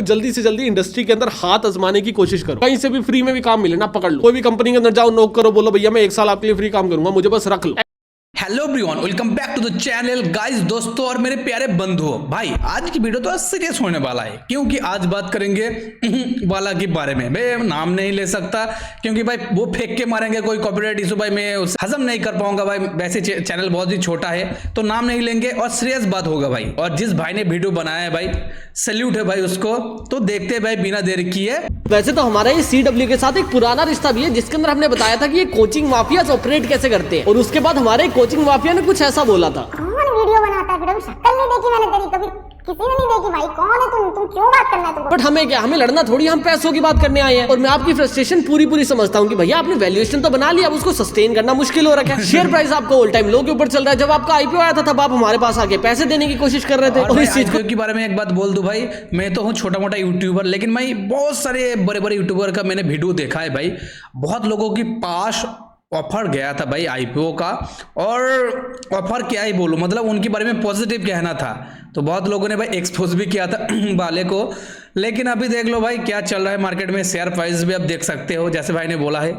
जल्दी से जल्दी इंडस्ट्री के अंदर हाथ आजमाने की कोशिश करो, कहीं से भी फ्री में भी काम मिले ना पकड़ लो। कोई भी कंपनी के अंदर जाओ, नोक करो, बोलो भैया मैं 1 साल आपके लिए फ्री काम करूंगा, मुझे बस रख लो। Hello everyone, welcome back to the channel guys. दोस्तों और मेरे प्यारे बंधुओं, भाई आज की वीडियो तो सीरियस होने वाला है, क्योंकि आज बात करेंगे वाला के बारे में। मैं नाम नहीं ले सकता क्योंकि भाई वो फेंक के मारेंगे कोई कॉपीराइट इशू, भाई मैं हजम नहीं कर पाऊंगा भाई। वैसे चैनल बहुत ही छोटा है तो नाम नहीं लेंगे और सीरियस बात होगा भाई। और जिस भाई ने वीडियो बनाया है भाई, सैल्यूट है भाई उसको। तो देखते हैं भाई बिना देर किए। वैसे तो हमारा ये CW के साथ एक पुराना रिश्ता भी है, जिसके अंदर हमने बताया था कि ये कोचिंग माफिया ऑपरेट कैसे करते हैं। और उसके बाद हमारे कोचिंग माफिया ने कुछ ऐसा बोला था। कौन वीडियो बनाता है? कभी शक्ल नहीं देखी मैंने तेरी, कभी किसी ने नहीं देखी भाई। कौन है तुम क्यों बात करना है तुमको? बट हमें क्या, हमें लड़ना थोड़ी, हम पैसों की बात करने आए हैं। और मैं आपकी फ्रस्ट्रेशन पूरी समझता हूँ कि भैया आपने वैल्यूएशन तो बना लिया, अब उसको सस्टेन करना मुश्किल हो रखा है। शेयर प्राइस आपको ऑल टाइम लो के ऊपर चल रहा है। जब आपका IPO आया था तब आप हमारे पास आके पैसे देने की कोशिश कर रहे थे। और इस चीज के बारे में एक बात बोल दूं भाई, मैं तो हूँ छोटा मोटा यूट्यूबर, लेकिन भाई बहुत सारे बड़े बड़े यूट्यूबर का मैंने वीडियो देखा है भाई। बहुत लोगों के पास ऑफर गया था भाई IPO का, और ऑफर क्या ही बोलूं, मतलब उनके बारे में पॉजिटिव कहना था। तो बहुत लोगों ने भाई एक्सपोज भी किया था वाले को। लेकिन अभी देख लो भाई क्या चल रहा है मार्केट में। शेयर प्राइस भी आप देख सकते हो, जैसे भाई ने बोला है।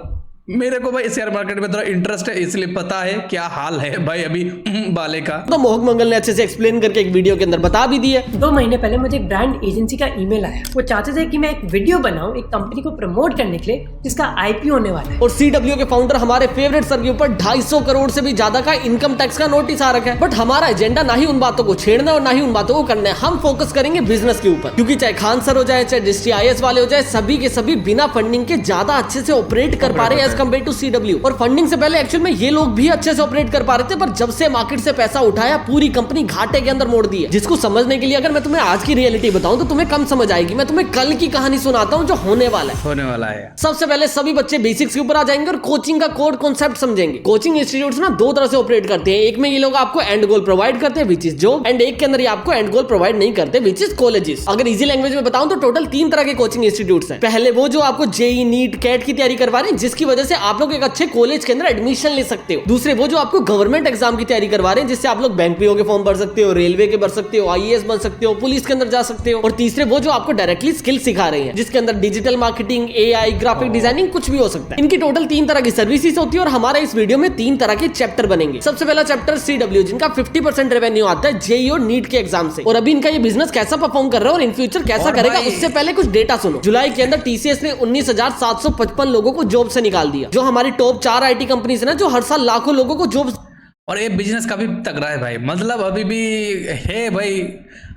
मेरे को भाई शेयर मार्केट में थोड़ा इंटरेस्ट है, इसलिए पता है क्या हाल है भाई अभी वाले का। तो मोहक मंगल ने अच्छे से एक्सप्लेन करके एक वीडियो के अंदर बता भी दिया। 2 महीने पहले मुझे एक ब्रांड एजेंसी का ईमेल आया। वो चाहते थे कि मैं एक वीडियो बनाऊं एक कंपनी को प्रमोट करने के लिए जिसका IPO होने वाला है। और CW के फाउंडर हमारे फेवरेट सर के ऊपर 250 करोड़ से भी ज्यादा का इनकम टैक्स का नोटिस आ रखा है। बट हमारा एजेंडा ना ही उन बातों को छेड़ना और ना ही उन बातों को करना है। हम फोकस करेंगे बिजनेस के ऊपर, क्योंकि चाहे खान सर हो जाए, चाहे डिस्ट्रिक्ट IAS वाले हो जाए, सभी के सभी बिना फंडिंग के ज्यादा अच्छे से ऑपरेट कर पा रहे हैं एज कम्पेयर टू CW। और फंडिंग से पहले एक्चुअल में ये लोग भी अच्छे से ऑपरेट कर पा रहे थे, पर जब से मार्केट से पैसा उठाया पूरी कंपनी घाटे के अंदर मोड़ दी है। जिसको समझने के लिए अगर मैं तुम्हें आज की रियलिटी बताऊं तो तुम्हें कम समझ आएगी। मैं तुम्हें कल की कहानी सुनाता हूं जो होने वाला है। सबसे पहले सभी बच्चे बेसिक्स के ऊपर आ जाएंगे और कोचिंग का कोर कॉन्सेप्ट समझेंगे। कोचिंग इंस्टीट्यूट्स ना 2 तरह से ऑपरेट करते हैं। एक में ये लोग आपको एंड गोल प्रोवाइड करते हैं विच इज जॉब, एंड एक के अंदर ये आपको एंड गोल प्रोवाइड नहीं करते विच इज कॉलेजेस। अगर इजी लैंग्वेज में बताऊं तो टोटल 3 तरह के कोचिंग इंस्टीट्यूट्स हैं। पहले वो जो आपको JEE नीट कैट की तैयारी करवा रहे हैं, जिसकी वजह से आप लोग एक अच्छे कॉलेज के अंदर एडमिशन ले सकते हो। दूसरे वो जो आपको गवर्नमेंट एग्जाम की तैयारी करवा रहे हैं, जिससे आप लोग बैंक PO के फॉर्म भर सकते हो, रेलवे के भर सकते हो, IAS बन सकते हो, पुलिस के अंदर जा सकते हो। और तीसरे वो जो आपको डायरेक्टली स्किल सिखा रहे हैं, जिसके अंदर digital marketing, AI, graphic designing कुछ भी हो सकता है। इनकी टोटल 3 तरह की सर्विसेज होती है और हमारे इस वीडियो में 3 तरह के चैप्टर बनेंगे। सबसे पहला चैप्टर CW, जिनका 50% रेवेन्यू आता है JEE और नीट के एग्जाम से। और अभी इनका ये बिजनेस कैसा परफॉर्म कर रहा है और इन फ्यूचर कैसा करेगा, उससे पहले कुछ डेटा सुनो। जुलाई के अंदर TCS ने 19,755 लोगों को जॉब से निकाल दिया, जो हमारी टॉप 4 IT कंपनीज है ना, जो हर साल लाखों लोगों को जॉब। और ये बिजनेस काफी तगड़ा है भाई, मतलब अभी भी है भाई।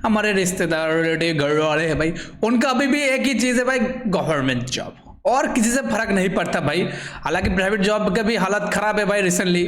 हमारे रिश्तेदार रिलेटिव घर वाले हैं भाई, उनका अभी भी एक ही चीज है भाई, गवर्नमेंट जॉब, और किसी से फर्क नहीं पड़ता भाई। हालांकि प्राइवेट जॉब का भी हालत खराब है भाई। रिसेंटली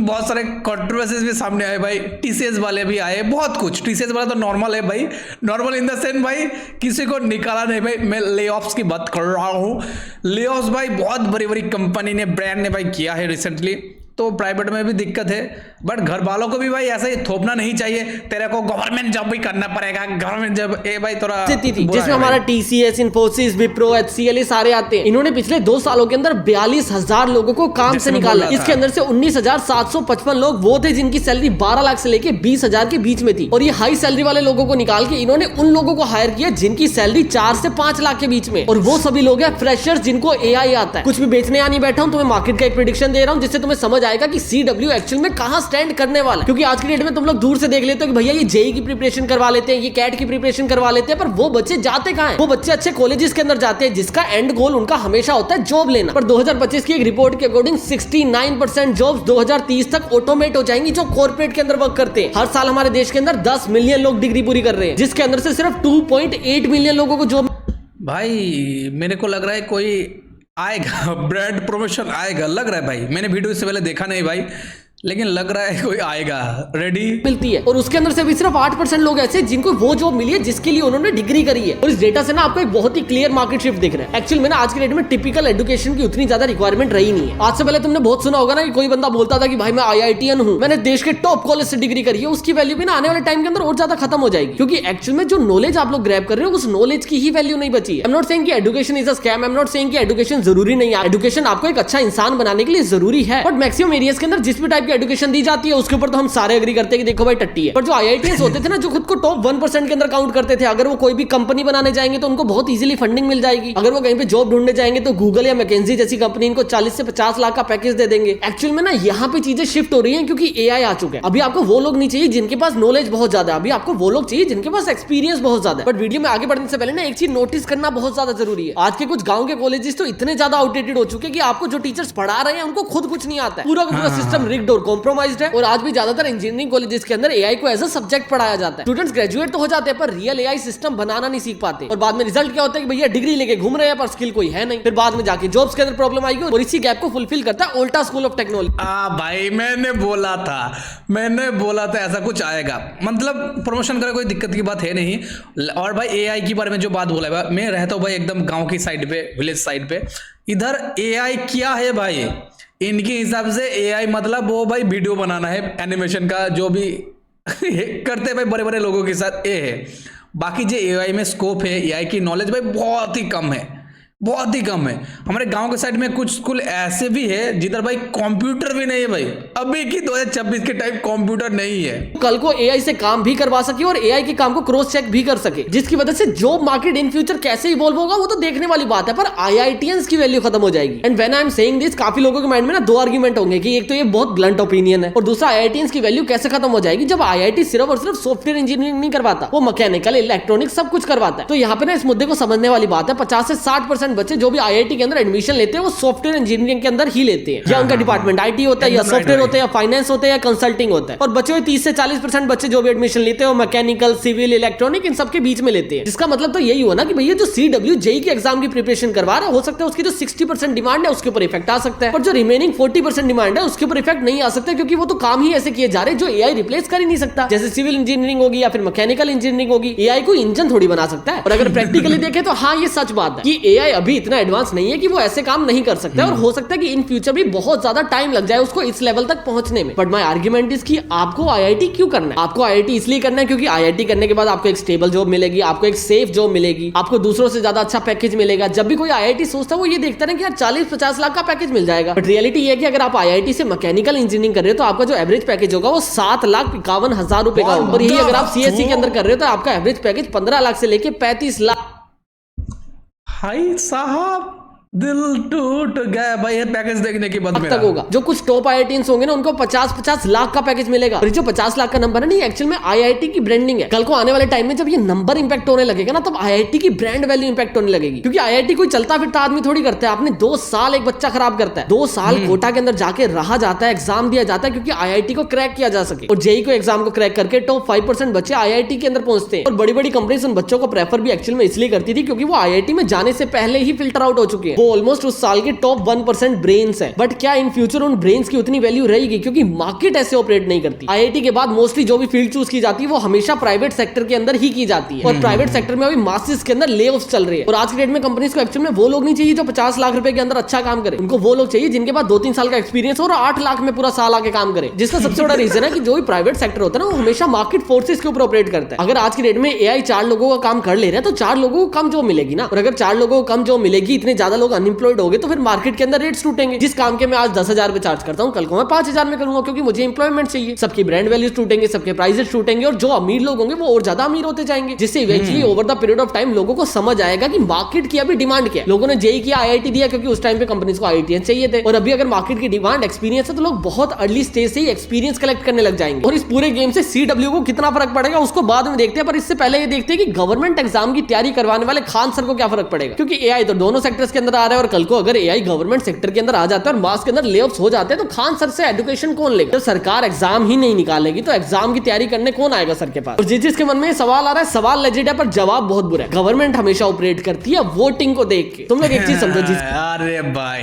बहुत सारे कंट्रोवर्सीज भी सामने आए भाई। TCS वाले भी आए, बहुत कुछ। TCS वाला तो नॉर्मल है भाई, नॉर्मल इन द सेंस भाई किसी को निकाला नहीं भाई। मैं ले ऑफ्स की बात कर रहा हूँ। ले ऑफ्स भाई बहुत बड़ी बड़ी कंपनी ने, ब्रांड ने भाई किया है रिसेंटली। तो प्राइवेट में भी दिक्कत है, बट घर वालों को भी भाई ऐसा ही थोपना नहीं चाहिए, तेरे को गवर्नमेंट जॉब भी करना पड़ेगा, गवर्नमेंट जॉब। ए भाई थोड़ा जिसमें हमारा TCS, इन्फोसिस, विप्रो, HCL सारे आते हैं। इन्होंने पिछले 2 सालों के अंदर 42,000 लोगों को काम से निकाला। इसके अंदर से 19,755 लोग वो थे जिनकी सैलरी 12 लाख से लेके 20,000 के बीच में थी। और ये हाई सैलरी वाले लोगों को निकाल के इन्होंने उन लोगों को हायर किया जिनकी सैलरी 4 से 5 लाख के बीच में। और वो सभी लोग हैं फ्रेशर्स, जिनको AI आता है। कुछ भी बेचने आ नहीं बैठा हूं, तुम्हें मार्केट का एक प्रेडिक्शन दे रहा हूं, जिससे तुम्हें समझ आएगा कि CW एक्चुअल में कहां स्टैंड करने वाला है। क्योंकि आज की डेट में तुम लोग दूर से देख लेते हो कि भैया ये JEE की प्रिपरेशन करवा लेते हैं, ये कैट की प्रिपरेशन करवा लेते हैं, पर वो बच्चे जाते कहां हैं? वो बच्चे अच्छे कॉलेजेस के अंदर जाते हैं, जिसका एंड गोल उनका हमेशा होता है जॉब लेना। पर 2025 की एक रिपोर्ट के अकॉर्डिंग 69% जॉब्स 2030 तक ऑटोमेट हो जाएंगी, जो कॉर्पोरेट के अंदर वर्क करते हैं। हर साल हमारे देश के अंदर 10 मिलियन लोग डिग्री पूरी कर रहे हैं, जिसके अंदर से सिर्फ 2.8 मिलियन लोगों को जॉब। भाई मेरे को लग रहा है कोई आएगा, ब्रांड प्रमोशन आएगा लग रहा है भाई। मैंने वीडियो इससे पहले देखा नहीं भाई, लेकिन लग रहा है कोई आएगा। रेडी मिलती है, और उसके अंदर से भी सिर्फ 8% लोग ऐसे जिनको वो जॉब मिली है जिसके लिए उन्होंने डिग्री करी है। और इस डेटा से ना आपको एक बहुत ही क्लियर मार्केट शिफ्ट दिख रहा है। एक्चुअल में ना आज के डेट में टिपिकल एजुकेशन की उतनी ज्यादा रिक्वायरमेंट रही नहीं है। आज से पहले तुमने बहुत सुना होगा ना कि कोई बंदा बोलता था कि भाई मैं IITian हूं, मैंने देश के टॉप कॉलेज से डिग्री करी है। उसकी वैल्यू भी ना आने वाले टाइम के अंदर और ज्यादा खत्म हो जाएगी, क्योंकि एक्चुअल में जो नॉलेज आप लोग ग्रैब कर रहे हो उस नॉलेज की ही वैल्यू नहीं बची है। आई एम नॉट सेइंग कि education is a scam, I am not saying कि एजुकेशन जरूरी नहीं है। एजुकेशन आपको एक अच्छा इंसान बनाने के लिए जरूरी है, बट मैक्सिमम एरियाज के अंदर जिस भी टाइप की एजुकेशन दी जाती है उसके ऊपर तो हम सारे एग्री करते हैं कि देखो भाई टट्टी है। पर जो आईआईटीएस होते थे ना, जो खुद को टॉप 1% के अंदर काउंट करते थे, अगर वो कोई भी कंपनी बनाने जाएंगे तो उनको बहुत इजीली फंडिंग मिल जाएगी। अगर वो कहीं पे जॉब ढूंढने जाएंगे तो गूगल या मैकेंजी जैसी कंपनी इनको 40 से 50 लाख का पैकेज दे देंगे। एक्चुअल में ना यहाँ पे चीजें शिफ्ट हो रही हैं क्योंकि एआई आ चुका है। अभी आपको वो लोग नहीं चाहिए जिनके पास नॉलेज बहुत ज्यादा है, अभी आपको वो लोग चाहिए जिनके पास एक्सपीरियंस बहुत ज्यादा है। बट वीडियो में आगे बढ़ने से पहले ना एक चीज नोटिस करना बहुत ज्यादा जरूरी है। आज के कुछ गांव के कॉलेजेस तो इतने ज्यादा आउटडेटेड हो चुके हैं कि आपको जो टीचर्स पढ़ा रहे हैं उनको खुद कुछ नहीं आता है। पूरा का पूरा सिस्टम रिग्ड और कॉम्प्रोमाइज्ड है। और आज भी ज्यादातर इंजीनियरिंग कॉलेजेस के अंदर एआई को एज अ सब्जेक्ट पढ़ाया जाता है। स्टूडेंट्स ग्रेजुएट तो हो जाते हैं पर रियल एआई सिस्टम बनाना नहीं सीख पाते। और बाद में रिजल्ट क्या होता है कि भैया डिग्री लेके घूम रहे हैं पर स्किल कोई है नहीं। फिर बाद में जाके जॉब्स के अंदर प्रॉब्लम आएगी और इसी गैप को फुलफिल करता है उल्टा स्कूल ऑफ टेक्नोलॉजी। भाई मैंने बोला था ऐसा कुछ आएगा। मतलब प्रमोशन करे कोई दिक्कत की बात है नहीं। और भाई एआई के बारे में जो बात बोला है, मैं रहता हूँ भाई एकदम गांव की साइड पे, विलेज साइड पे। इधर एआई क्या है भाई, इनके हिसाब से एआई मतलब वो भाई वीडियो बनाना है, एनिमेशन का जो भी करते हैं भाई बड़े बड़े लोगों के साथ ये है। बाकी जो एआई में स्कोप है, एआई की नॉलेज भाई बहुत ही कम है, बहुत ही कम है। हमारे गांव के साइड में कुछ स्कूल ऐसे भी है जिधर भाई कंप्यूटर भी नहीं है भाई। अभी की 2026 के टाइम कंप्यूटर नहीं है। कल को एआई से काम भी करवा सके और एआई के काम को क्रॉस चेक भी कर सके, जिसकी वजह से जॉब मार्केट इन फ्यूचर कैसे इवॉल्व होगा वो तो देखने वाली बात है। पर आईआईटीएंस की वैल्यू खत्म हो जाएगी। And when I am saying this, काफी लोगों के माइंड में ना दो आर्गुमेंट होंगे कि एक तो ये बहुत ब्लंट ओपिनियन है और दूसरा आईआईटीएंस की वैल्यू कैसे खत्म हो जाएगी जब आईआईटी सिर्फ और सिर्फ सॉफ्टवेयर इंजीनियरिंग नहीं करवाता, वो मैकेनिकल, इलेक्ट्रॉनिक सब कुछ करवाता है। तो यहाँ पे ना इस मुद्दे को समझने वाली बात है। 50 से 60% बच्चे जो भी आईआईटी के अंदर एडमिशन लेते हैं वो सॉफ्टवेयर इंजीनियरिंग के अंदर ही लेते हैं। या उनका डिपार्टमेंट आईटी होता है या सॉफ्टवेयर होता है या फाइनेंस होता है या कंसल्टिंग होता है। और बच्चे 30 से 40% बच्चे जो भी एडमिशन लेते हैं वो मैकेनिकल, सिविल, इलेक्ट्रॉनिक इन सबके बीच में लेते हैं। इसका मतलब तो यही हुआ ना कि भैया जो सीडब्ल्यू जेई की एग्जाम की प्रिपरेशन करवा रहा है, हो सकता है उसकी जो 60% डिमांड है उसके ऊपर इफेक्ट आ सकता है, और जो रिमेनिंग 40% डिमांड है उसके ऊपर इफेक्ट नहीं आ सकता क्योंकि वो तो काम ही ऐसे किए जा रहे हैं जो एआई रिप्लेस कर ही नहीं सकता। जैसे सिविल इंजीनियरिंग होगी या फिर मैकेनिकल इंजीनियरिंग होगी, एआई को इंजन थोड़ी बना सकता है। और अगर प्रैक्टिकली देखें तो हाँ ये सच बात है कि एआई अभी इतना एडवांस नहीं है कि वो ऐसे काम नहीं कर सकता है। और हो सकता है कि इन फ्यूचर भी बहुत ज्यादा टाइम लग जाए उसको इस लेवल तक पहुंचने में। बट माय आर्गुमेंट इज कि आपको आईआईटी क्यों करना है? आपको आईआईटी इसलिए करना है क्योंकि आईआईटी करने के बाद आपको एक स्टेबल जॉब मिलेगी, आपको एक सेफ जॉब मिलेगी, आपको दूसरों से ज्यादा अच्छा पैकेज मिलेगा। जब भी कोई आईआईटी सोचता है वो ये देखता है कि यार 40-50 लाख का पैकेज मिल जाएगा। बट रियलिटी ये है कि अगर आप आईआईटी से मैकेनिकल इंजीनियरिंग कर रहे हो तो आपका जो एवरेज पैकेज होगा वो 7,51,000 रुपए का होगा। और यही अगर आप सीएससी के अंदर कर रहे हो तो आपका एवरेज पैकेज 15 लाख से लेके 35 लाख। हाय साहब दिल टूट गया भाई ये पैकेज देखने के बाद तक होगा। जो कुछ टॉप आईआईटीएंस होंगे ना उनको 50-50 लाख का पैकेज मिलेगा। और जो 50 लाख का नंबर है नहीं, एक्चुअल में आईआईटी की ब्रांडिंग है। कल को आने वाले टाइम में जब ये नंबर इंपैक्ट होने लगेगा ना तब आईआईटी की ब्रांड वैल्यू इंपैक्ट होने लगेगी। क्योंकि आईआईटी कोई चलता फिरता आदमी थोड़ी करता है। आपने 2 साल एक बच्चा खराब करता है, 2 साल कोटा के अंदर जाके रहा जाता है, एग्जाम दिया जाता है क्योंकि आईआईटी को क्रैक किया जा सके। और जेई को एग्जाम को क्रैक करके टॉप 5% बच्चे आईआईटी के अंदर पहुंचते हैं। और बड़ी बड़ी कंपनीज उन बच्चों को प्रेफर भी एक्चुअल में इसलिए करती थी क्योंकि वो आईआईटी में जाने से पहले ही फिल्टर आउट हो चुके हैं। वो ऑलमोस्ट उस साल के टॉप 1% ब्रेन्स है। बट क्या इन फ्यूचर उन ब्रेन्स की उतनी वैल्यू रहेगी? क्योंकि मार्केट ऐसे ऑपरेट नहीं करती। आईआईटी के बाद मोस्टली जो भी फील्ड चूज की जाती है वो हमेशा प्राइवेट सेक्टर के अंदर ही की जाती है। और प्राइवेट सेक्टर में अभी मासेस के अंदर ले ऑफ चल रही है। और आज के डेट में कंपनीज को एक्चुअल में वो लोग नहीं चाहिए जो 50 लाख रुपए के अंदर अच्छा काम करे। उनको वो लोग चाहिए जिनके पास 2-3 साल का एक्सपीरियंस और 8 लाख में पूरा साल आके काम करे। जिसका सबसे बड़ा रीजन है कि जो भी प्राइवेट सेक्टर होता है ना वो हमेशा मार्केट फोर्सेस के ऊपर ऑपरेट करता है। अगर आज की डेट में एआई 4 लोगों का काम कर ले रहा है तो 4 लोगों को कम जॉब मिलेगी ना। और अगर 4 लोगों को कम जॉब मिलेगी, इतने ज्यादा लोग अनएम्प्लॉयड हो गए तो फिर मार्केट के अंदर रेट्स टूटेंगे। जिस काम के मैं आज 10,000 पे चार्ज करता हूँ कल को मैं 5,000 में करूंगा क्योंकि मुझे एम्प्लॉयमेंट चाहिए। सबकी ब्रांड वैल्यूज टूटेंगे, सबके प्राइसेस टूटेंगे और जो अमीर लोग होंगे वो और ज्यादा अमीर होते जाएंगे। जिससे eventually over the period of time लोगों को समझ आएगा कि मार्केट की अभी डिमांड क्या है। लोगों ने जेई किया, आईआईटी दिया क्योंकि उस टाइम पे कंपनीज को आईआईटीएन चाहिए थे। और अभी अगर मार्केट की डिमांड एक्सपीरियंस है तो लोग बहुत अर्ली स्टेज से ही एक्सपीरियंस कलेक्ट करने लग जाएंगे। और इस पूरे गेम से सीडब्ल्यू को कितना फर्क पड़ेगा उसको बाद में देखते हैं। पर इससे पहले ये देखते हैं कि गवर्नमेंट एग्जाम की तैयारी करवाने वाले खान सर को क्या फर्क पड़ेगा। क्योंकि एआई तो दोनों सेक्टर्स के अंदर आ रहा है और कल को अगर एआई गवर्नमेंट सेक्टर के अंदर आ जाता है और मास के अंदर लेऑफ्स हो जाते हैं तो खान सर से एजुकेशन कौन लेगा? तो सरकार एग्जाम ही नहीं निकालेगी तो एग्जाम की तैयारी करने कौन आएगा सर के पास? और जिसके मन में सवाल आ रहा है, सवाल लेजिट है पर जवाब बहुत बुरा है। गवर्नमेंट हमेशा ऑपरेट करती है वोटिंग को देख के। तुम लोग एक चीज समझो, अरे भाई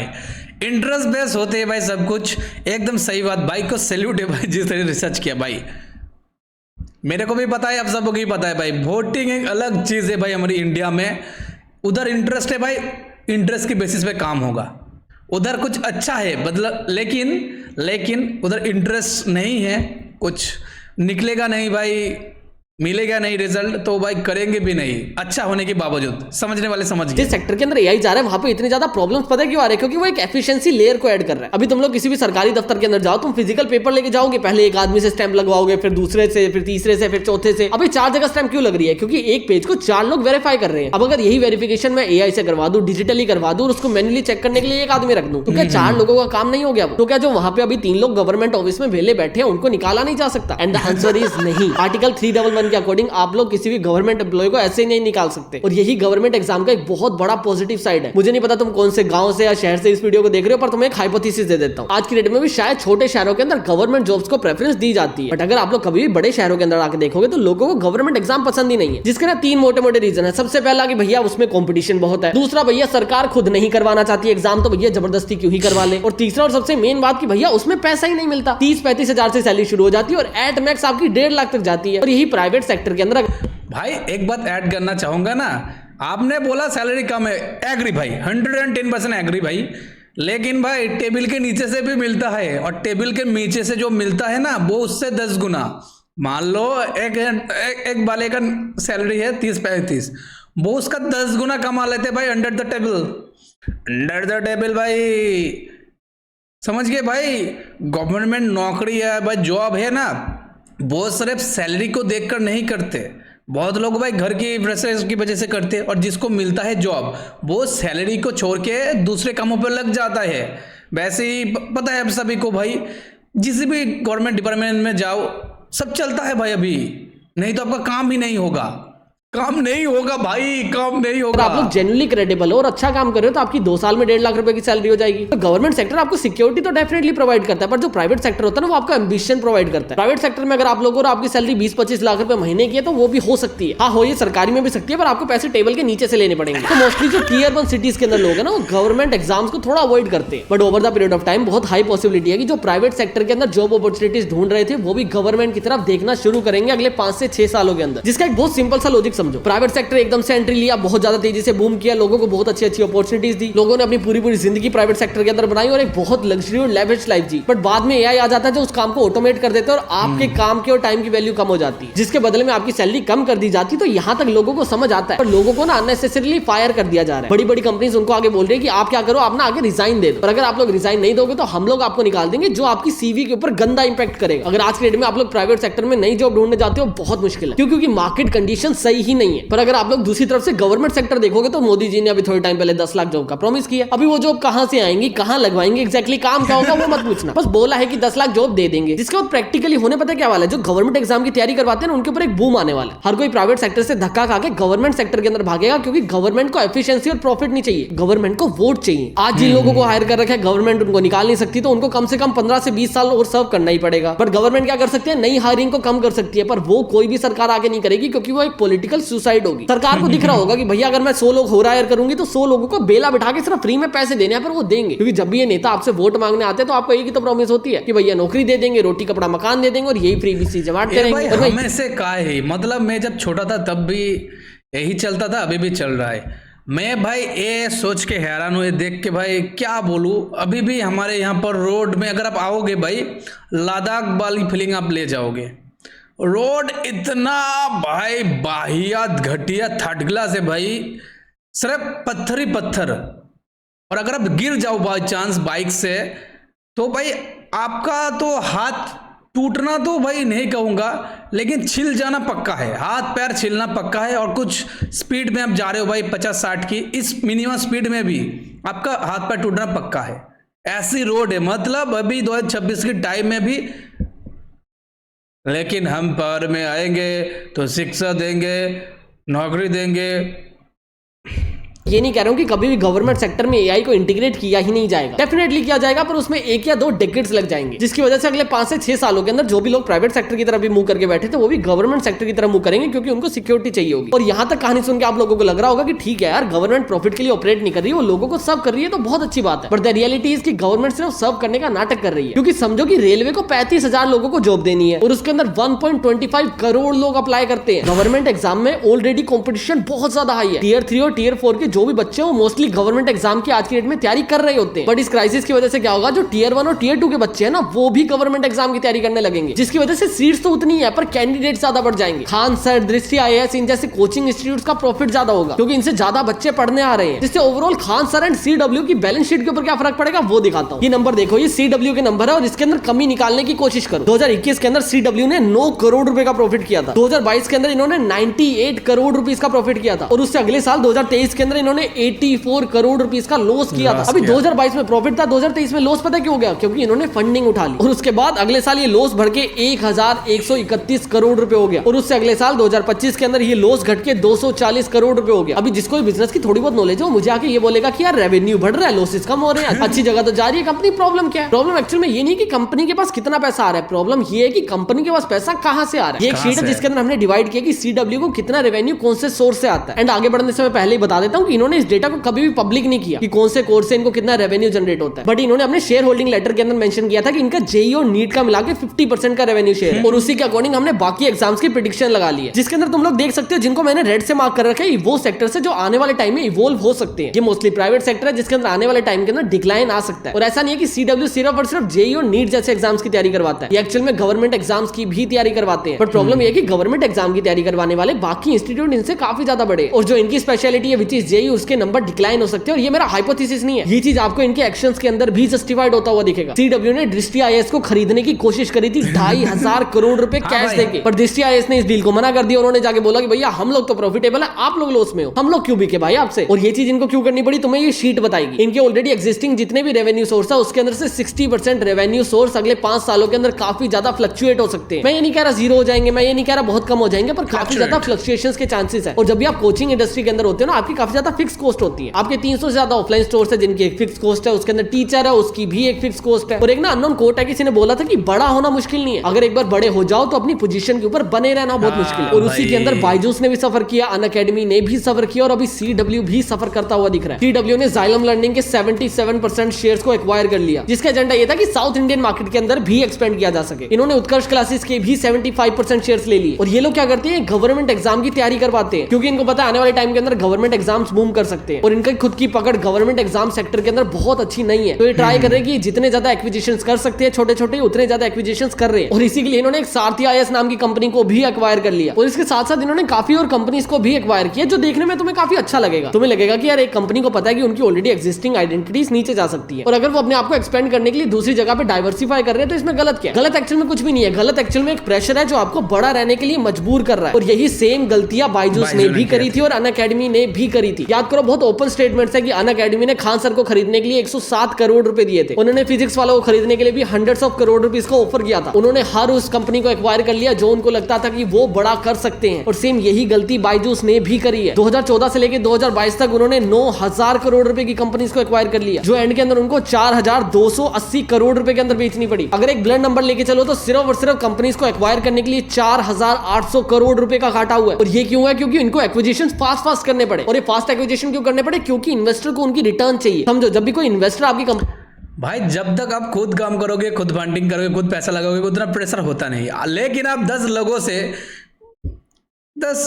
इंटरेस्ट बेस होते हैं भाई सब कुछ। एकदम सही बात भाई को सैल्यूट है भाई जिस तरह रिसर्च किया भाई। मेरे को भी पता है, आप सबको भी पता है भाई। वोटिंग एक अलग चीज है भाई हमारी इंडिया में। उधर इंटरेस्ट है भाई, इंटरेस्ट की बेसिस पे काम होगा। उधर कुछ अच्छा है मतलब, लेकिन उधर इंटरेस्ट नहीं है, कुछ निकलेगा नहीं भाई। मिलेगा नहीं रिजल्ट तो भाई करेंगे भी नहीं, अच्छा होने के बावजूद। समझने वाले समझ गए। जिस सेक्टर के अंदर एआई जा रहा है वहां पे इतनी ज्यादा प्रॉब्लम्स पता है क्यों आ रहे हैं? क्योंकि वो एक एफिशिएंसी लेयर को ऐड कर रहा है। अभी तुम लोग किसी भी सरकारी दफ्तर के अंदर जाओ, तुम फिजिकल पेपर लेके जाओगे, पहले एक आदमी से स्टैंप लगवाओगे, फिर दूसरे से, फिर तीसरे से, फिर चौथे से। अभी 4 जगह स्टैंप क्यों लग रही है? क्योंकि एक पेज को 4 लोग वेरीफाई कर रहे हैं। अब अगर यही वेरिफिकेशन मैं एआई से करवा दूं, डिजिटली करवा दूं और उसको मैन्युअली चेक करने के लिए एक आदमी रख दूं, तो क्या 4 लोगों का काम नहीं हो गया? तो क्या जो वहां पे अभी 3 लोग गवर्नमेंट ऑफिस में वेले बैठे हैं उनको निकाला नहीं जा सकता? एंड द आंसर इज नहीं। आर्टिकल 311 के अकॉर्डिंग आप लोग किसी भी गवर्नमेंट एम्प्लॉय को ऐसे ही नहीं निकाल सकते। और यही गवर्नमेंट एग्जाम का एक बहुत बड़ा पॉजिटिव साइड है। मुझे नहीं पता तुम कौन से गांव से या शहर से इस वीडियो को देख रहे हो, पर तुम्हें एक हाइपोथेसिस दे देता हूं। आज की डेट में भी शायद छोटे शहरों के अंदर गवर्नमेंट जॉब्स को प्रेफरेंस दी जाती है, बट अगर आप लोग कभी भी बड़े शहरों के अंदर आके देखोगे तो लोगों को गवर्नमेंट एग्जाम पसंद ही नहीं है। जिसके ना 3 मोटे-मोटे रीजन है। सबसे पहला कि भैया उसमें कंपटीशन बहुत है। दूसरा, भैया सरकार खुद नहीं करवाना चाहती एग्जाम, तो भैया जबरदस्ती क्यों ही करवा ले। और तीसरा और सबसे मेन बात कि भैया उसमें पैसा ही नहीं मिलता। 30-35 हजार से सैलरी शुरू हो जाती है और एट मैक्स आपकी 1.5 लाख तक जाती है। और यही प्राइवेट सेक्टर के अंदर। भाई एक बात ऐड करना चाहूंगा ना, आपने बोला सैलरी कम है, एग्री भाई, 110% एग्री भाई। लेकिन भाई टेबल के नीचे से भी मिलता है, और टेबल के नीचे से जो मिलता है ना वो उससे 10 गुना। मान लो एक वाले का सैलरी है 30-35, वो उसका 10 गुना कमा लेते भाई under the table. Under the table भाई, समझ गए भाई? गवर्नमेंट नौकरी है भाई, जॉब है ना, वो सिर्फ सैलरी को देखकर नहीं करते। बहुत लोग भाई घर की प्रेशर की वजह से करते हैं, और जिसको मिलता है जॉब वो सैलरी को छोड़ के दूसरे कामों पर लग जाता है। वैसे ही पता है अब सभी को भाई, जिस भी गवर्नमेंट डिपार्टमेंट में जाओ सब चलता है भाई अभी, नहीं तो आपका काम ही नहीं होगा। काम नहीं होगा भाई, काम नहीं होगा। आप लोग जेन्युइनली क्रेडिबल हो और अच्छा काम कर रहे हो तो आपकी 2 साल में 1.5 लाख रुपए की सैलरी हो जाएगी। तो गवर्नमेंट सेक्टर आपको सिक्योरिटी तो डेफिनेटली प्रोवाइड करता है, पर जो प्राइवेट सेक्टर होता है ना वो आपको एम्बिशन प्रोवाइड करता है। प्राइवेट सेक्टर में अगर आप लोगों को आपकी सैलरी 20-25 लाख रुपए महीने की है तो वो भी हो सकती है। हाँ, हो ये सरकारी में भी सकती है, पर आपको पैसे टेबल के नीचे से लेने पड़ेंगे। तो मोस्टली जो टियर 1 सिटीज के अंदर लोग हैं ना वो गवर्नमेंट एग्जाम्स को थोड़ा अवॉइड करते हैं। But over the period of time बहुत हाई पॉसिबिलिटी है कि जो प्राइवेट सेक्टर के अंदर जॉब अपॉर्चुनिटीज ढूंढ रहे थे वो भी गवर्नमेंट की तरफ देखना शुरू करेंगे अगले 5 से 6 सालों के अंदर। जिसका एक बहुत सिंपल सा लॉजिक समझो। प्राइवेट सेक्टर एकदम से एंट्री लिया, बहुत ज्यादा तेजी से बूम किया, लोगों को बहुत अच्छी अच्छी अपॉर्चुनिटीज दी, लोगों ने अपनी पूरी जिंदगी प्राइवेट सेक्टर के अंदर बनाई और एक बहुत लग्जरी और लेविश लाइफ जी। बट बाद में एआई आ जाता है जो उस काम को ऑटोमेट कर देता है और आपके काम की और टाइम की वैल्यू कम हो जाती है, जिसके बदले में आपकी सैलरी कम कर दी जाती है। तो यहाँ तक लोगों को समझ आता है, पर लोगों को ना अननेसेसरीली फायर कर दिया जा रहा है। बड़ी बड़ी कंपनीज उनको आगे बोल रही है कि आप क्या करो, आप ना आगे रिजाइन दे दो, और अगर आप लोग रिजाइन नहीं दोगे तो हम लोग आपको निकाल देंगे, जो आपकी सीवी के ऊपर गंदा इंपैक्ट करेगा। अगर आज के डेट में आप लोग प्राइवेट सेक्टर में नई जॉब ढूंढने जाते हो बहुत मुश्किल है, क्योंकि मार्केट कंडीशन सही ही नहीं है। पर अगर आप लोग दूसरी तरफ से गवर्नमेंट सेक्टर देखोगे तो मोदी जी ने अभी थोड़े टाइम पहले 10 लाख जॉब का प्रॉमिस किया। अभी वो जॉब कहां से आएंगी, कहां लगवाएंगे, एग्जैक्टली काम क्या होगा वो मत पूछना, बस बोला है कि 10 लाख जॉब दे देंगे। जिसके बाद प्रैक्टिकली होने पता क्या वाला है, जो गवर्नमेंट एग्जाम की तैयारी करवाते हैं ना उनके ऊपर एक बूम आने वाला है। हर कोई प्राइवेट सेक्टर से धक्का खा के गवर्नमेंट सेक्टर के अंदर भागेगा, क्योंकि गवर्नमेंट को एफिशिएंसी और प्रॉफिट नहीं चाहिए, गवर्नमेंट को वोट चाहिए। आज जिन लोगों को हायर कर रखा है गवर्नमेंट उनको निकाल नहीं सकती, तो उनको कम से कम 15 से 20 साल और सर्व करना ही पड़ेगा। बट गवर्नमेंट क्या कर सकती है, नई हायरिंग को कम कर सकती है, पर वो कोई भी सरकार आगे नहीं करेगी, क्योंकि वो एक पॉलिटिकल सुसाइड होगी। सरकार को दिख रहा होगा कि भैया अगर मैं 100 लोग हो हायर करूंगी तो 100 लोगों को बेला बिठा के सिर्फ फ्री में पैसे देने हैं, पर वो देंगे, क्योंकि जब भी ये नेता आपसे वोट मांगने आते हैं तो आपको एक ही तो प्रॉमिस होती है कि भैया नौकरी दे देंगे, रोटी कपड़ा मकान दे देंगे और यही फ्री बीसी जमा करेंगे। हमें से का है, मतलब मैं जब छोटा था तब भी यही चलता था, अभी भी चल रहा है। मैं भाई ये सोच के हैरान हुए देख के, भाई क्या बोलूं, अभी भी हमारे यहाँ पर रोड में अगर आप आओगे भाई, लद्दाख वाली फीलिंग आप ले जाओगे। रोड इतना भाई बाहियात घटिया थर्ड क्लास है भाई, सिर्फ पत्थर ही पत्थर। और अगर आप गिर जाओ बाई चांस बाइक से तो भाई आपका तो हाथ टूटना तो भाई नहीं कहूँगा, लेकिन छिल जाना पक्का है, हाथ पैर छिलना पक्का है। और कुछ स्पीड में आप जा रहे हो भाई 50-60 की, इस मिनिमम स्पीड में भी आपका हाथ पैर टूटना पक्का है। ऐसी रोड है, मतलब अभी 2026 की टाइम में भी। लेकिन हम पावर में आएंगे तो शिक्षा देंगे, नौकरी देंगे। ये नहीं कह रहा हूं कि कभी भी गवर्नमेंट सेक्टर में एआई को इंटीग्रेट किया ही नहीं जाएगा, डेफिनेटली किया जाएगा, पर उसमें 1 या 2 डेकेड्स लग जाएंगे, जिसकी वजह से अगले 5 से 6 सालों के अंदर जो भी लोग प्राइवेट सेक्टर की तरफ भी मूव करके बैठे थे वो भी गवर्नमेंट सेक्टर की तरफ मूव करेंगे, क्योंकि उनको सिक्योरिटी चाहिए होगी। और यहां तक कहानी सुन के आप लोगों को लग रहा होगा कि ठीक है यार, गवर्नमेंट प्रॉफिट के लिए ऑपरेट नहीं कर रही है, वो लोगों को सर्व कर रही है, तो बहुत अच्छी बात है। बट द रियलिटी इज कि गवर्नमेंट सिर्फ सर्व करने का नाटक कर रही है, क्योंकि समझो कि रेलवे को 35,000 लोगों को जॉब देनी है और उसके अंदर 1.25 करोड़ लोग अप्लाई करते हैं। गवर्नमेंट एग्जाम में ऑलरेडी कॉम्पिटिशन बहुत ज्यादा हाई है। टियर 3 और टियर 4 के जो जो भी बच्चे हैं वो मोस्टली गवर्नमेंट एग्जाम की आज की डेट में तैयारी कर रहे होते हैं। बट इस क्राइसिस की वजह से क्या होगा, जो टियर 1 और टियर 2 के बच्चे हैं ना, वो भी गवर्नमेंट एग्जाम की तैयारी करने लगेंगे, जिसकी वजह से सीट्स तो उतनी है पर कैंडिडेट ज्यादा बढ़ जाएंगे। खान सर, दृष्टि IAS, इन जैसे कोचिंग इंस्टीट्यूट्स का प्रॉफिट ज्यादा होगा क्योंकि इनसे ज्यादा बच्चे पढ़ने आ रहे हैं, जिससे overall Khan sir and CW की बैलेंस शीट के ऊपर क्या फर्क पड़ेगा वो दिखाता हूँ। ये नंबर देखो, ये CW के नंबर है और इसके अंदर कमी निकालने की कोशिश करो। 2021 के अंदर CW ने 9 करोड़ रुपए का प्रॉफिट किया था। 2022 के अंदर इन्होंने 98 करोड़ रुपीस का प्रॉफिट किया था और उससे अगले साल 2023 के अंदर इन्होंने 84 करोड़ रुपीस का लॉस किया था। अभी 2022 में प्रॉफिट था, 2023 में लॉस पता क्यों हो गया, क्योंकि इन्होंने फंडिंग उठा ली और उसके बाद अगले साल ये लॉस बढ़ के 1131 करोड़ रुपए हो गया और उससे अगले साल 2025 के अंदर ये लॉस घट के 240 करोड़ रुपए हो गया। अभी जिसको बिजनेस की थोड़ी बहुत नॉलेज हो मुझे आके ये बोलेगा कि यार रेवेन्यू बढ़ रहा है, लॉसेस कम हो रहे हैं, अच्छी जगह तो जा रही है कंपनी। प्रॉब्लम क्या है? प्रॉब्लम एक्चुअल में ये नहीं कि कंपनी के पास कितना पैसा आ रहा है, प्रॉब्लम ये है कि कंपनी के पास पैसा कहां से आ रहा है। ये एक शीट है जिसके अंदर हमने डिवाइड किया कि CW को कितना रेवेन्यू कौन से सोर्स से आता है। एंड आगे बढ़ने से मैं पहले ही बता देता हूं कि इन्होंने इस डेटा को कभी भी पब्लिक नहीं किया कि कौन से कोर्स से इनको कितना रेवेन्यू जनरेट होता है, बट इन्होंने अपने शेयर होल्डिंग लेटर के अंदर मेंशन किया था कि इनका JEE और नीट का मिला के 50% का रेवेन्यू शेयर है और उसी के अकॉर्डिंग हमने बाकी एग्जाम्स की प्रेडिक्शन लगा ली है, जिसके अंदर तुम लोग देख सकते हो जिनको मैंने रेड से मार्क कर रखा है वो सेक्टर से जो आने वाले टाइम में इवोल्व हो सकते हैं। ये मोस्टली प्राइवेट सेक्टर है जिसके अंदर आने वाले टाइम के अंदर डिक्लाइन आ सकता है और ऐसा नहीं है कि CW सिर्फ और सिर्फ JEE और नीट जैसे एग्जाम्स की तैयारी करवाता है, ये एक्चुअल में गवर्नमेंट एग्जाम्स की भी तैयारी करवाते हैं। बट प्रॉब्लम ये है कि गवर्नमेंट एग्जाम की तैयारी करवाने वाले बाकी इंस्टीट्यूट इनसे काफी ज्यादा बड़े और जो इनकी स्पेशलिटी है विच इज JEE उसके नंबर डिक्लाइन हो सकते हैं और ये मेरा हाइपोथेसिस नहीं है, ये चीज आपको इनके एक्शंस के अंदर भी जस्टिफाइड होता हुआ दिखेगा। CW ने दृष्टि IAS को खरीदने की कोशिश करी थी 2,500 करोड़ रुपए कैश देके, पर दृष्टि IAS ने इस डील को मना कर दिया। उन्होंने जाके बोला कि भैया हम लोग तो प्रॉफिटेबल है, आप लोग लॉस में हो, हम लोग क्यों बिके भाई आपसे। और ये चीज इनको क्यों करनी पड़ी तुम्हें ये शीट बताएगी। इनके ऑलरेडी एग्जिस्टिंग जितने भी रेवेन्यू सोर्स है उसके अंदर से 60% रेवेन्यू सोर्स अगले 5 सालों के अंदर काफी ज्यादा फ्लक्चुएट हो सकते हैं। मैं ये नहीं कह रहा जीरो हो जाएंगे, मैं ये नहीं कह रहा बहुत कम हो जाएंगे, पर काफी ज्यादा फ्लक्चुएशंस के चांसेस है। और जब भी आप कोचिंग इंडस्ट्री के अंदर होते हो ना, आपकी काफी ज्यादा फिक्स कॉस्ट होती है। आपके 300 से ज्यादा ऑफलाइन स्टोर्स है जिनकी एक फिक्स कॉस्ट है, उसके अंदर टीचर है उसकी भी एक फिक्स कॉस्ट है। और एक ना अननोन कोट है, किसी ने बोला था कि बड़ा होना मुश्किल नहीं है, अगर एक बार बड़े हो जाओ तो अपनी पोजीशन के ऊपर बने रहना बहुत मुश्किल है। और उसी के अंदर बायजूस ने भी सफर किया, अनअकैडमी ने भी सफर किया और अभी CW भी सफर करता हुआ दिख रहा है। CW ने Xylem लर्निंग के 77% शेयर्स को एक्वायर कर लिया, जिसका एजेंडा ये था कि साउथ इंडियन मार्केट के अंदर भी एक्सपेंड किया जा सके। इन्होंने उत्कर्ष क्लासेस के भी 75% शेयर्स ले लिए। और ये लोग क्या करते हैं, गवर्नमेंट एग्जाम की तैयारी करवाते हैं क्योंकि इनको पता है आने वाले टाइम के अंदर गवर्नमेंट एग्जाम्स बूम कर सकते हैं और इनकी खुद की पकड़ गवर्नमेंट एग्जाम सेक्टर के अंदर बहुत अच्छी नहीं है। तो ये ट्राई कर रहे हैं कि जितने ज्यादा एक्विजिशंस कर सकते हैं छोटे छोटे उतने ज्यादा एक्विजिशंस कर रहे हैं। और इसी के लिए इन्होंने एक सारथी IAS नाम की कंपनी को भी एक्वायर कर लिया और इसके साथ साथ इन्होंने काफी और कंपनीज को भी एक्वायर किया, जो देखने में तुम्हें काफी अच्छा लगेगा। तुम्हें लगेगा कि यार एक कंपनी को पता है कि उनकी ऑलरेडी एग्जिस्टिंग आइडेंटिटीज नीचे जा सकती है और अगर वो अपने आप को एक्सपेंड करने के लिए दूसरी जगह पे डाइवर्सिफाई कर रहे हैं तो इसमें गलत क्या है? गलत एक्चुअल में कुछ भी नहीं है। गलत एक्चुअल में एक प्रेशर है जो आपको बड़ा रहने के लिए मजबूर कर रहा है और यही सेम गलतियां बायजूस ने भी करी थी और अनअकैडमी ने भी करी थी। याद करो, बहुत ओपन स्टेटमेंट्स है कि अनअकैडमी ने खान सर को खरीदने के लिए 107 करोड़ रुपए दिए थे। उन्होंने फिजिक्स वालों को खरीदने के लिए भी हंड्रेड्स ऑफ करोड़ रुपीस का ऑफर किया था। उन्होंने हर उस कंपनी को एक्वायर कर लिया जो उनको लगता था कि वो बड़ा कर सकते हैं और सेम यही गलती बायजूस ने भी करी है। 2014 से लेकर 2022 तक उन्होंने 9,000 करोड़ रुपए की कंपनीज को एक्वायर कर लिया, जो एंड के अंदर उनको 4,280 करोड़ रुपए के अंदर बेचनी पड़ी। अगर एक ब्लड नंबर लेके चलो तो सिर्फ और सिर्फ कंपनीज को एक्वायर करने के लिए 4,800 करोड़ रुपए का घाटा हुआ है। और ये क्यों है? क्योंकि इनको एक्विजिशन फास्ट करने पड़े। और ये फास्ट एक्विजिशन क्यों करने पड़े? क्योंकि इन्वेस्टर को उनकी रिटर्न चाहिए। समझो, जब भी कोई इन्वेस्टर आपकी भाई जब तक आप खुद काम करोगे, खुद फंडिंग करोगे, खुद पैसा लगाओगे, उतना प्रेशर होता नहीं। लेकिन आप 10 लोगों से 10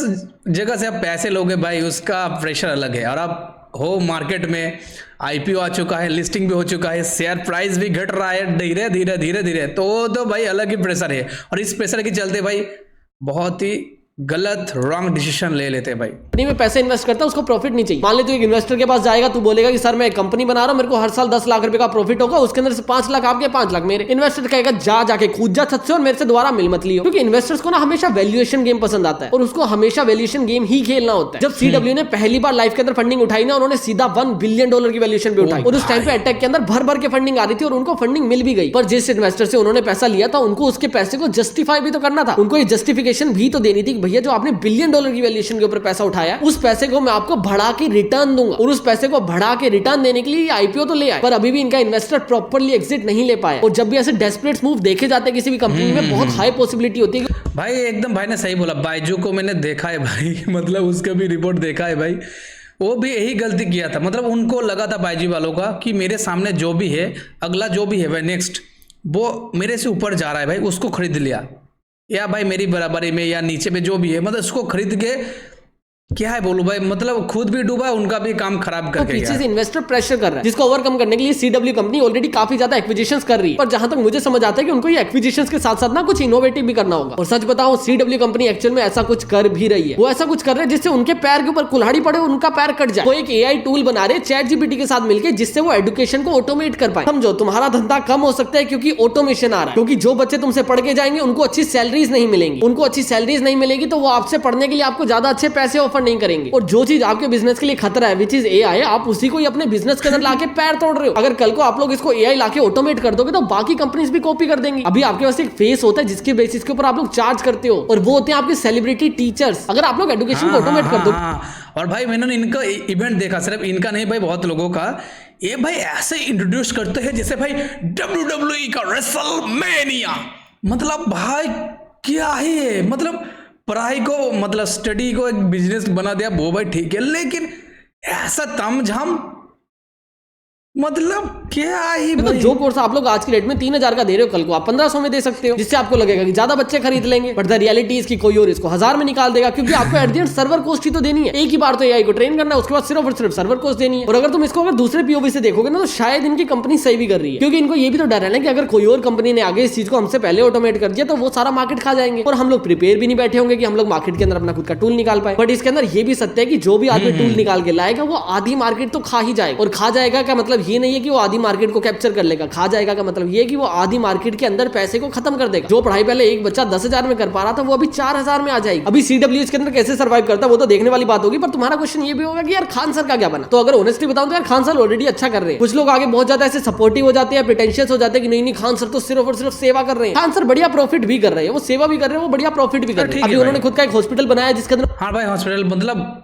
जगह से आप पैसे लोगे भाई, उसका प्रेशर अलग है। और आप हो मार्केट में, IPO आ चुका है, लिस्टिंग भी हो चुका है, शेयर प्राइस भी घट रहा है धीरे धीरे, तो भाई अलग ही प्रेशर है। और इस प्रेशर के चलते भाई बहुत ही गलत रॉन्ग डिसीजन ले लेते हैं भाई। कंपनी में पैसे इन्वेस्ट करता है उसको प्रॉफिट नहीं चाहिए। मान ले तू एक इन्वेस्टर के पास जाएगा, तू बोलेगा कि सर मैं एक कंपनी बना रहा हूं, मेरे को हर साल 10 लाख रुपए का प्रॉफिट होगा, उसके अंदर से 5 लाख आपके 5 लाख मेरे। इन्वेस्टर कहेगा जाके कूद जा छत से और मेरे से दोबारा मिल मत लियो। क्योंकि इन्वेस्टर्स को ना हमेशा वैल्यूएशन गेम पसंद आता है और उसको हमेशा वैल्यूएशन गेम ही खेलना होता है। जब CW ने पहली बार लाइफ के अंदर फंडिंग उठाई ना, उन्होंने सीधा $1 बिलियन की वैल्यूएशन भी उठाई और उस टाइम पे अटैक के अंदर भर के फंडिंग आ रही थी और उनको फंडिंग मिल भी गई। पर जिस इन्वेस्टर से उन्होंने पैसा लिया था उनको उसके पैसे को जस्टिफाई भी तो करना था, उनको ये जस्टिफिकेशन भी तो देनी थी कि भैया जो आपने $1 बिलियन की वैल्यूएशन के ऊपर पैसा उठाया, उस पैसे को मैं आपको बढ़ा के रिटर्न दूंगा। और उस पैसे को बढ़ा के रिटर्न देने के लिए IPO तो ले आए, पर अभी भी इनका इन्वेस्टर प्रॉपर्ली एग्जिट नहीं ले पाया। और जब भी ऐसे डेस्परेट मूव देखे जाते हैं किसी भी कंपनी में, बहुत हाई पॉसिबिलिटी होती है। भाई एकदम भाई ने सही बोला। बायजू को मैंने देखा है भाई, मतलब उसका भी रिपोर्ट देखा है भाई, वो भी यही गलती किया था। मतलब उनको लगा था बायजू वालों का कि मेरे सामने जो भी है, अगला जो भी है भाई नेक्स्ट, वो मेरे से ऊपर जा रहा है भाई, उसको खरीद लिया, या भाई मेरी बराबरी में या नीचे में जो भी है, मतलब उसको खरीद के क्या है बोलूं भाई, मतलब खुद भी डूबा, उनका भी काम खराब करके पीछे गया। से इन्वेस्टर प्रेशर कर रहा है, जिसको ओवरकम करने के लिए सीडब्ल्यू कंपनी ऑलरेडी काफी ज्यादा एक्विजिशंस कर रही है। पर जहां तक मुझे समझ आता है कि उनको ये एक्विजिशंस के साथ साथ ना कुछ इनोवेटिव भी करना होगा। और सच बताऊं, सीडब्ल्यू कंपनी एक्चुअल में ऐसा कुछ कर भी रही है। वो ऐसा कुछ कर रहे हैं जिससे उनके पैर के ऊपर कुल्हाड़ी पड़े, उनका पैर कट जाए। वो एक एआई टूल बना रहे चैट जीपीटी के साथ मिलकर, जिससे वो एजुकेशन को ऑटोमेट कर पाए। समझो, तुम्हारा धंधा कम हो सकता है क्योंकि ऑटोमेशन आ रहा है। क्योंकि जो बच्चे तुमसे पढ़ के जाएंगे उनको अच्छी सैलरीज नहीं मिलेंगी, उनको अच्छी सैलरीज नहीं मिलेगी तो वो आपसे पढ़ने के लिए आपको ज्यादा अच्छे पैसे ऑफर नहीं करेंगे। और जो चीज आपके बिजनेस के लिए खतरा है, विच इज एआई, आप उसी को ही अपने बिजनेस के अंदर लाके पैर तोड़ रहे हो। अगर कल को आप लोग इसको एआई लाके ऑटोमेट कर दोगे तो बाकी कंपनीज भी कॉपी कर देंगी। अभी आपके पास एक फेस होता है जिसके बेसिस के ऊपर आप लोग चार्ज करते हो, और वो होते हैं आपके सेलिब्रिटी टीचर्स। अगर आप लोग एजुकेशन को ऑटोमेट कर दो। और भाई मैंने इनका इवेंट देखा, सिर्फ इनका नहीं भाई, बहुत लोगों का। ये भाई ऐसे इंट्रोड्यूस करते हैं जैसे भाई WWE का रेसलमेनिया। मतलब भाई क्या है ये, मतलब पढ़ाई को, मतलब स्टडी को एक बिजनेस बना दिया, वो भाई ठीक है, लेकिन ऐसा तामझाम, मतलब क्या ही तो भाई। जो कोर्स आप लोग आज की डेट में 3000 का दे रहे हो, कल को आप 1500 में दे सकते हो, जिससे आपको लगेगा कि ज्यादा बच्चे खरीद लेंगे। बट द रियलिटी इसकी कोई और इसको 1000 में निकाल देगा, क्योंकि आपको at the end server cost ही तो देनी है। एक ही बार तो एआई को ट्रेन करना है, उसके बाद सिर्फ और सिर्फ सर्वर कॉस्ट देनी है। और अगर तुम इसको अगर दूसरे पीओवी से देखोगे ना, तो शायद इनकी कंपनी सही भी कर रही है, क्योंकि इनको ये भी तो डर है ना कि अगर कोई और कंपनी ने आगे इस चीज को हमसे पहले ऑटोमेट कर दिया तो वो सारा मार्केट खा जाएंगे, और हम लोग प्रिपेयर भी नहीं बैठे होंगे कि हम लोग मार्केट के अंदर अपना खुद का टूल निकाल पाए। बट इसके अंदर ये भी सत्य है कि जो भी आदमी टूल निकाल के लाएगा वो आधी मार्केट तो खा ही जाएगा। और खा जाएगा का मतलब ये नहीं है कि वो आधी मार्केट को कैप्चर कर लेगा। खा जाएगा का मतलब ये कि वो आधी मार्केट के अंदर पैसे को खत्म कर देगा। जो पढ़ाई पहले एक बच्चा 10,000 में कर पा रहा था, वो अभी 4,000 में आ जाएगी। अभी सीडब्ल्यू इसके अंदर कैसे सर्वाइव करता है वो तो देखने वाली बात होगी। पर तुम्हारा क्वेश्चन ये भी होगा कि यार खान सर का क्या बना। तो अगर ऑनेस्टली बताऊं तो यार खान सर ऑलरेडी अच्छा कर रहे हैं। कुछ लोग आगे बहुत ज्यादा ऐसे सपोर्टिव हो जाते हैं, प्रिटेंशियस हो जाते हैं कि नहीं नहीं खान सर तो सिर्फ और सिर्फ सेवा कर रहे हैं। खान सर बढ़िया प्रॉफिट भी कर रहे हैं, वो सेवा भी कर रहे हैं, वो बढ़िया प्रॉफिट भी कर रहे हैं। अभी उन्होंने खुद का एक हॉस्पिटल बनाया जिसके अंदर, हाँ भाई हॉस्पिटल, मतलब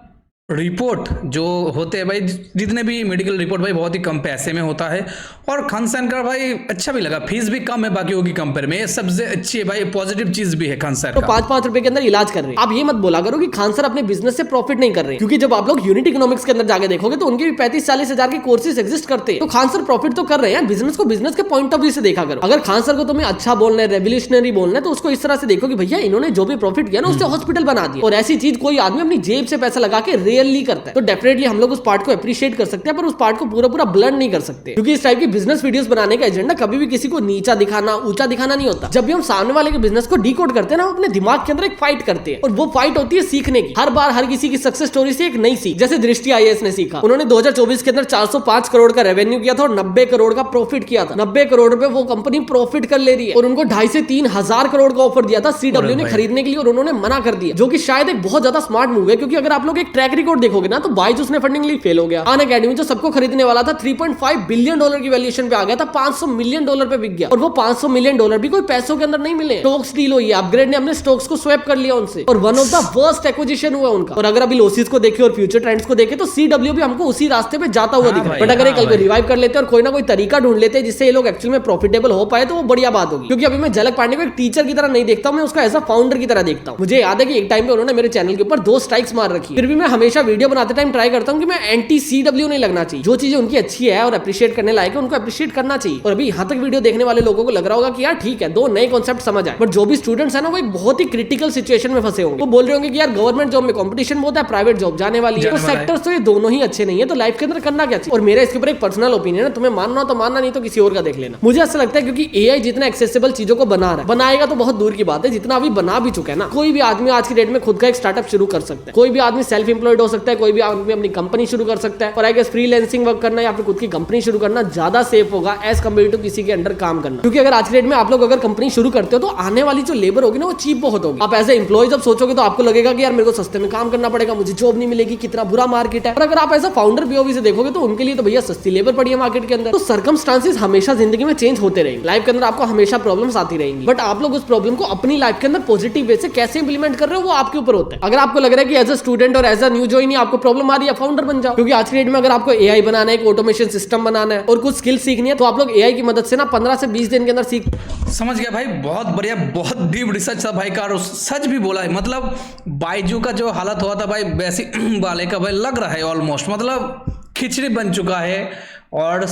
रिपोर्ट जो होते हैं भाई, जितने भी मेडिकल रिपोर्ट भाई बहुत ही कम पैसे में होता है। और खान सर का भाई अच्छा भी लगा, फीस भी कम है बाकियों की कंपेयर में, ये सबसे अच्छी है भाई, पॉजिटिव चीज भी है खान सर तो का। 5-5 रुपए के अंदर इलाज कर रहे हैं। आप ये मत बोला करो कि खान सर अपने बिजनेस से प्रॉफिट नहीं कर रहे, क्योंकि जब आप लोग यूनिट इकोनॉमिक्स के अंदर जाके देखोगे तो उनके भी 35-40 हजार के कोर्सेज एग्जिस्ट करते हैं। तो खान सर प्रॉफिट तो कर रहे हैं। बिजनेस को बिजनेस के पॉइंट ऑफ व्यू से देखा करो। अगर खान सर को तुम्हें अच्छा बोलना है, रेवोल्यूशनरी बोलना है, तो उसको इस तरह से देखो कि भैया इन्होंने जो भी प्रॉफिट किया ना उससे हॉस्पिटल बना दिया। और ऐसी चीज कोई आदमी अपनी जेब से पैसा लगा के रियली करता है। तो डेफिनेटली हम लोग उस पार्ट को अप्रिशिएट कर सकते हैं, पर उस पार्ट को पूरा पूरा ब्लंड नहीं कर सकते, क्योंकि इस टाइप की बिजनेस वीडियोस बनाने का एजेंडा कभी भी किसी को नीचा दिखाना, ऊंचा दिखाना नहीं होता। जब भी हम सामने वाले के बिजनेस को डीकोड करते हैं ना, हम अपने दिमाग के अंदर एक फाइट करते हैं, और वो फाइट होती है सीखने की। हर बार हर किसी की सक्सेस स्टोरी से एक नई सीख। जैसे दृष्टि आईएएस ने सीखा, उन्होंने 2024 के अंदर 405 करोड़ का रेवेन्यू किया था और 90 करोड़ का प्रॉफिट किया था। 90 करोड़ रुपए वो कंपनी प्रॉफिट कर ले रही है, और उनको 2.5 से 3 हजार करोड़ का ऑफर दिया था सीडब्ल्यू ने खरीदने के लिए, और उन्होंने मना कर दिया, जो कि शायद एक बहुत ज्यादा स्मार्ट मूव है। क्योंकि अगर आप लोग एक ट्रैक रिकॉर्ड देखोगे ना, तो बायजूस ने फंडिंग लिए फेल हो गया। अनअकैडमी जो सबको खरीदने वाला था 3.5 बिलियन डॉलर की वैल्यूएशन पे आ गया था, 500 मिलियन डॉलर पे बिक गया। और वो 500 मिलियन डॉलर भी कोई पैसों के अंदर नहीं मिले। स्टॉक्स डील हुई है, अपग्रेड ने अपने स्टॉक्स को स्वैप कर लिया उनसे, और one of the worst acquisition हुआ उनका। और अगर अभी लॉसेस को देखे और फ्यूचर ट्रेंड्स को देखे तो सीडब्ल्यू भी हमको उसी रास्ते पे जाता हुआ दिख रहा है। बट अगर कल को रिवाइव कर लेते और कोई ना कोई तरीका ढूंढ लेते जिससे ये लोग एक्चुअली में प्रॉफिटेबल हो पाए तो वो बढ़िया बात होगी। क्योंकि अभी मैं झलक पांडे को एक टीचर की तरह नहीं देखता हूं, मैं उसको एज अ फाउंडर की तरह देखता हूं। मुझे याद है कि एक टाइम पे उन्होंने मेरे चैनल के ऊपर 2 स्ट्राइक्स मार रखी, फिर भी मैं हमेशा वीडियो बनाते टाइम ट्राई करता हूं कि मैं एंटी सीडब्ल्यू नहीं लगना चाहिए। जो चीजें उनकी अच्छी है और अप्रिशिएट करने लायक है उनको अप्रिशिएट करना चाहिए। और अभी यहाँ तक वीडियो देखने वाले लोगों को लग रहा होगा कि यार ठीक है, 2 नए कॉन्सेप्ट समझ आए, बट जो भी स्टूडेंट्स है ना वो एक बहुत ही क्रिटिकल सिचुएशन में फंसे होंगे। वो बोल रहे होंगे कि यार गवर्नमेंट जॉब में कंपटीशन बहुत है, प्राइवेट जॉब जाने वाली है, तो सेक्टर्स तो ये दोनों ही अच्छे नहीं है, तो लाइफ के अंदर करना क्या चाहिए। और मेरा इसके ऊपर एक पर्सनल ओपिनियन है, तुम्हें मानना तो मानना, नहीं तो किसी और का देख लेना। मुझे ऐसा लगता है क्योंकि एआई जितना एक्सेसिबल चीजों को बना रहा है, बनाएगा तो बहुत दूर की बात है, जितना अभी बना भी चुका है ना, कोई भी आदमी आज की डेट में खुद का एक स्टार्टअप शुरू कर सकता है। कोई भी आदमी सेल्फ एम्प्लॉयड हो सकता है, कोई भी आदमी अपनी कंपनी शुरू कर सकता है। और आई गेस फ्रीलांसिंग वर्क करना या फिर खुद की कंपनी शुरू करना ज्यादा सेफ होगा एज कम्पेयर टू किसी के अंडर काम करना। क्योंकि अगर आज के डेट में आप लोग अगर कंपनी शुरू करते हो तो आने वाली जो लेबर होगी ना वो चीप बहुत होगी। आप एज ए एम्प्लॉय जब सोचोगे तो आपको लगेगा कि यार मेरे को सस्ते में काम करना पड़ेगा, मुझे जॉब नहीं मिलेगी, कितना बुरा मार्केट है। और अगर आप एज अ फाउंडर पीओवी से देखोगे तो उनके लिए तो भैया सस्ती लेबर पड़ी है मार्केट के अंदर। तो सर्कमस्टांसेस हमेशा जिंदगी में चेंज होते रहेंगे, लाइफ के अंदर आपको हमेशा प्रॉब्लम्स आती रहेंगी, बट आप लोग उस प्रॉब्लम को अपनी लाइफ के अंदर पॉजिटिव वे से कैसे इंप्लीमेंट कर रहे हो वो आपके ऊपर होता है। अगर आपको लग रहा है कि एज अ स्टूडेंट और एज अ न्यू जॉइनी आपको प्रॉब्लम आ रही है, फाउंडर बन जाओ। क्योंकि आज की डेट में अगर आपको एआई बनाना है, एक ऑटोमेशन सिस्टम बनाना है और कुछ स्किल सीखनी है, तो आप लोग एआई की मदद से ना 15 से 20 दिन के अंदर सीख। समझ गया भाई, बहुत बढ़िया, बहुत डीप रिसर्च था भाई का, और सच भी बोला है। मतलब बायजू का जो हालत हुआ था भाई वैसे वाले का भाई लग रहा है ऑलमोस्ट, मतलब खिचड़ी बन चुका है। और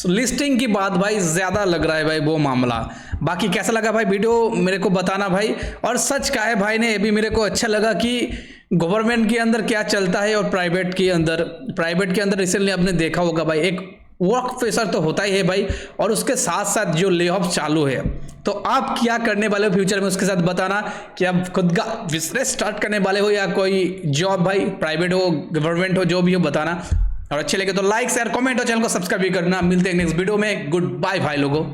लिस्टिंग की बात भाई ज़्यादा लग रहा है भाई वो मामला। बाकी कैसा लगा भाई वीडियो मेरे को बताना भाई। और सच का है भाई ने ये भी मेरे को अच्छा लगा कि गवर्नमेंट के अंदर क्या चलता है और प्राइवेट के अंदर रिसेंटली आपने देखा होगा भाई, एक वर्क प्रेशर तो होता ही है भाई, और उसके साथ साथ जो ले ऑफ चालू है, तो आप क्या करने वाले हो फ्यूचर में उसके साथ बताना कि आप खुद का बिजनेस स्टार्ट करने वाले हो या कोई जॉब, भाई प्राइवेट हो गवर्नमेंट हो जो भी हो बताना। और अच्छे लगे तो लाइक शेयर कमेंट और चैनल को सब्सक्राइब भी करना। मिलते हैं नेक्स्ट वीडियो में। गुड बाय भाई लोगों।